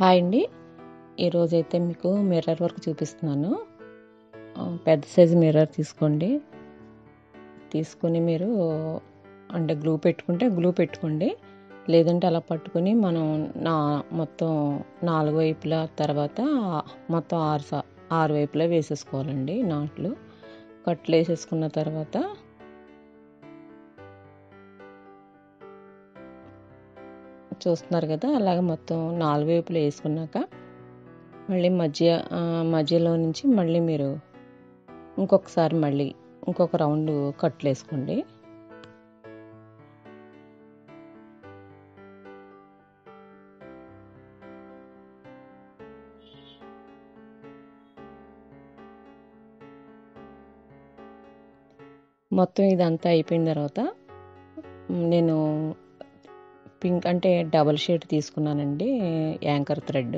Hi అండి. ఈరోజైతే మీకు మిర్రర్ వర్క్ చూపిస్తున్నాను. పెద్ద సైజు మిర్రర్ తీసుకోండి. తీసుకొని మీరు అంటే గ్లూ పెట్టుకుంటే గ్లూ పెట్టుకోండి. లేదంటే అలా పట్టుకొని మనం మొత్తం 4 వైపులా తర్వాత మొత్తం 6 వైపులా వేసేసుకోవాలండి నాట్లు. కట్లు వేసేసుకున్న తర్వాత చూస్తున్నారు కదా, అలాగే మొత్తం 4 వైపులా వేసుకున్నాక మళ్ళీ మధ్యలో నుంచి మళ్ళీ మీరు ఇంకొకసారి ఇంకొక రౌండ్ కట్లు వేసుకోండి. మొత్తం ఇదంతా అయిపోయిన తర్వాత నేను పింక్ అంటే డబల్ షేడ్ తీసుకున్నానండి, యాంకర్ థ్రెడ్.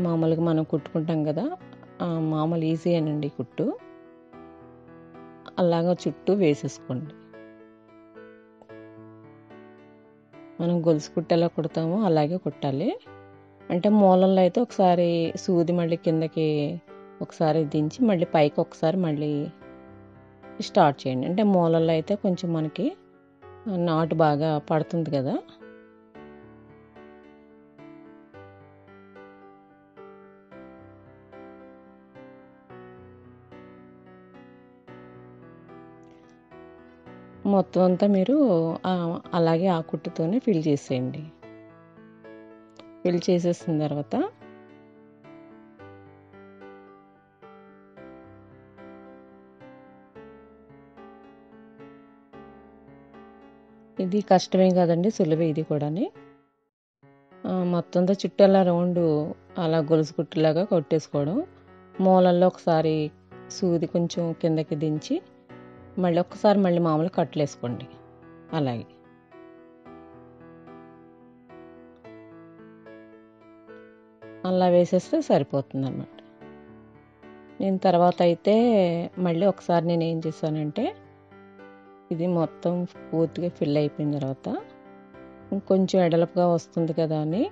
మామూలుగా మనం కుట్టుకుంటాం కదా, మామూలు ఈజీ అనండి కుట్టు. అలాగా చుట్టూ వేసేసుకోండి. మనం గొలుసు కుట్టు ఎలా కుడతామో అలాగే కుట్టాలి. అంటే మూలల్లో అయితే ఒకసారి సూది మళ్ళీ కిందకి ఒకసారి దించి మళ్ళీ పైకి ఒకసారి మళ్ళీ స్టార్ట్ చేయండి. అంటే మూలల్లో అయితే కొంచెం మనకి నాటు బాగా పడుతుంది కదా. మొత్తం అంతా మీరు అలాగే ఆ కుట్టుతోనే ఫిల్ చేసేయండి. ఫిల్ చేసేసిన తర్వాత ఇది కష్టమేం కాదండి, సులువే ఇది కూడాని. మొత్తం అంతా చుట్టూ అలా రౌండ్ అలా గొలుసు కుట్టులాగా కొట్టేసుకోవడం. మూలల్లో ఒకసారి సూది కొంచెం కిందకి దించి మళ్ళీ ఒక్కసారి మళ్ళీ మామూలు కట్లేసుకోండి. అలాగే అలా వేసేస్తే సరిపోతుంది అన్నమాట. నేను తర్వాత అయితే మళ్ళీ ఒకసారి నేను ఏం చేశానంటే, ఇది మొత్తం పూర్తిగా ఫిల్ అయిపోయిన తర్వాత ఇంకొంచెం ఎడల్పుగా వస్తుంది కదా అని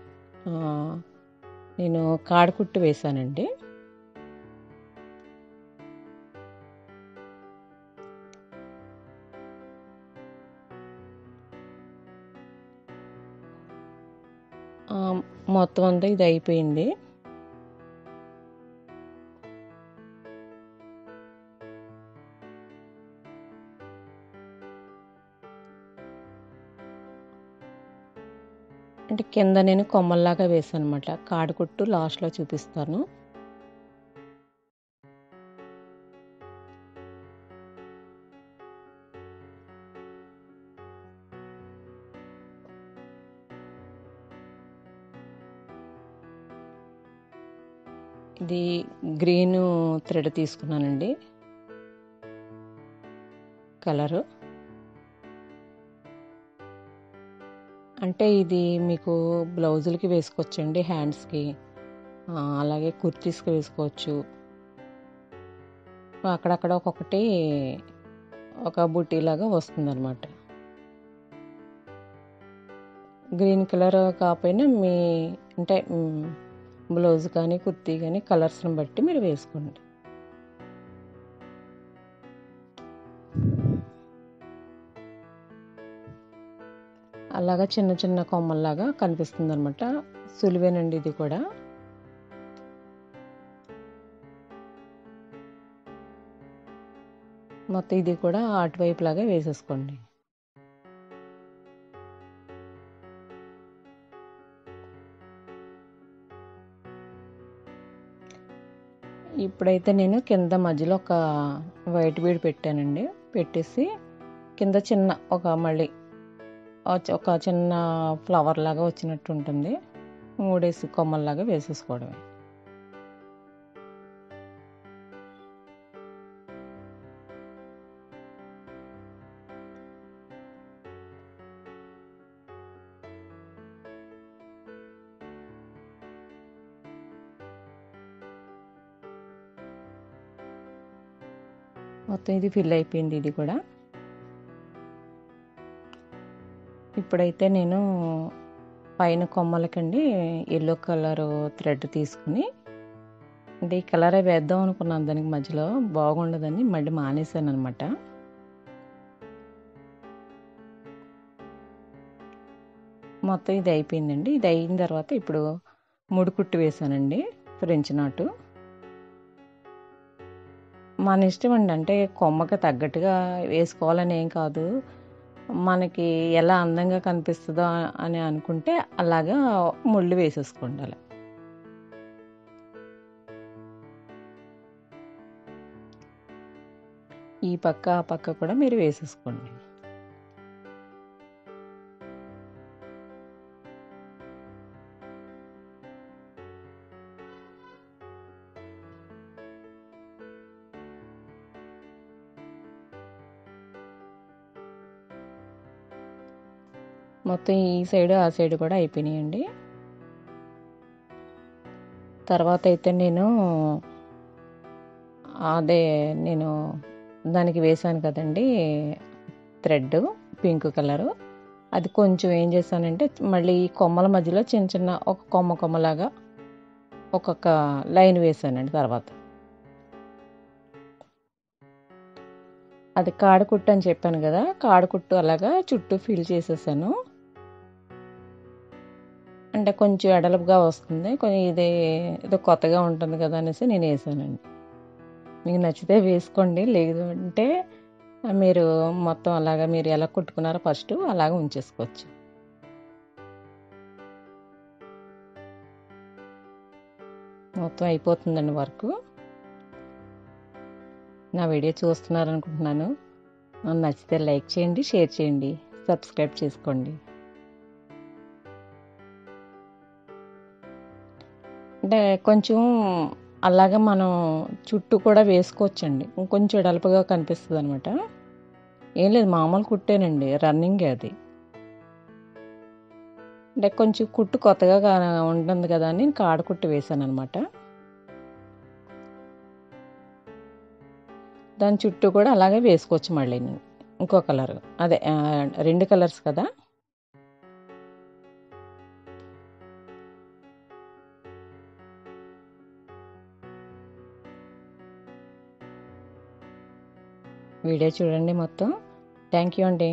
నేను కాడకుట్టు వేశానండి. మొత్తం అంతా ఇది అయిపోయింది. అంటే కింద నేను కొమ్మల్లాగా వేసాను అనమాట. కాడకుట్టు లాస్ట్లో చూపిస్తాను. ఇది గ్రీన్ థ్రెడ్ తీసుకున్నానండి, కలరు. అంటే ఇది మీకు బ్లౌజులకి వేసుకోవచ్చండి, హ్యాండ్స్కి, అలాగే కుర్తీస్కి వేసుకోవచ్చు. అక్కడక్కడ ఒక్కొక్కటి ఒక బుట్టీలాగా వస్తుందన్నమాట. గ్రీన్ కలర్ కాకపోయినా అంటే బ్లౌజ్ కానీ కుర్తీ కానీ కలర్స్ని బట్టి మీరు వేసుకోండి. అలాగా చిన్న చిన్న కొమ్మల్లాగా కనిపిస్తుంది అనమాట. సులువేనండి ఇది కూడా. మొత్తం ఇది కూడా అటువైపు లాగా వేసేసుకోండి. ఇప్పుడైతే నేను కింద మధ్యలో ఒక వైట్ బీడ్ పెట్టానండి. పెట్టేసి కింద మళ్ళీ ఒక చిన్న ఫ్లవర్ లాగా వచ్చినట్టు ఉంటుంది, 3 కొమ్మల్లాగా వేసేసుకోవడమే. మొత్తం ఇది ఫిల్ అయిపోయింది ఇది కూడా. ఇప్పుడైతే నేను పైన కొమ్మలకండి ఎల్లో కలరు థ్రెడ్ తీసుకుని, అంటే ఈ కలరే వేద్దాం అనుకున్నాను, దానికి మధ్యలో బాగుండదని మళ్ళీ మానేశాను అనమాట. మొత్తం ఇది అయిపోయిందండి. ఇది అయిన తర్వాత ఇప్పుడు ముడికుట్టు వేసానండి, ఫ్రెంచ్ నాటు. మన ఇష్టం అండి, అంటే కొమ్మకి తగ్గట్టుగా వేసుకోవాలని ఏం కాదు. మనకి ఎలా అందంగా కనిపిస్తుందో అని అనుకుంటే అలాగా ముళ్ళు వేసేసుకోండి. ఈ పక్క ఆ పక్క కూడా మీరు వేసేసుకోండి. మొత్తం ఈ సైడ్ ఆ సైడ్ కూడా అయిపోయినాయండి. తర్వాత అయితే నేను దానికి వేసాను కదండి థ్రెడ్, పింక్ కలరు. అది కొంచెం ఏం చేశానంటే మళ్ళీ ఈ కొమ్మల మధ్యలో చిన్న చిన్న ఒక కొమ్మలాగా ఒక్కొక్క లైన్ వేసానండి. తర్వాత అది కాడకుట్టు అని చెప్పాను కదా, కాడకుట్టు అలాగా చుట్టూ ఫిల్ చేసేసాను. అంటే కొంచెం ఎడల్పుగా వస్తుంది, కొంచెం ఏదో కొత్తగా ఉంటుంది కదా అనేసి నేను వేసానండి. మీకు నచ్చితే వేసుకోండి, లేదు అంటే మీరు మొత్తం అలాగా మీరు ఎలా కుట్టుకున్నారో ఫస్ట్ అలాగా ఉంచేసుకోవచ్చు. మొత్తం అయిపోతుందండి వర్క్. నా వీడియో చూస్తున్నారనుకుంటున్నాను. నచ్చితే లైక్ చేయండి, షేర్ చేయండి, సబ్స్క్రైబ్ చేసుకోండి. అంటే కొంచెం అలాగా మనం చుట్టూ కూడా వేసుకోవచ్చండి, ఇంకొంచెం ఎడల్పుగా కనిపిస్తుంది అనమాట. ఏం లేదు, మామూలు కుట్టేనండి, రన్నింగే అది. అంటే కొంచెం కుట్టు కొత్తగా ఉంటుంది కదా అని కాడ కుట్టు వేసాను అనమాట. దాని చుట్టూ కూడా అలాగే వేసుకోవచ్చు. మళ్ళీ ఇంకో కలర్, అదే 2 కలర్స్ కదా. వీడియో చూడండి మొత్తం. థ్యాంక్ యూ అండి.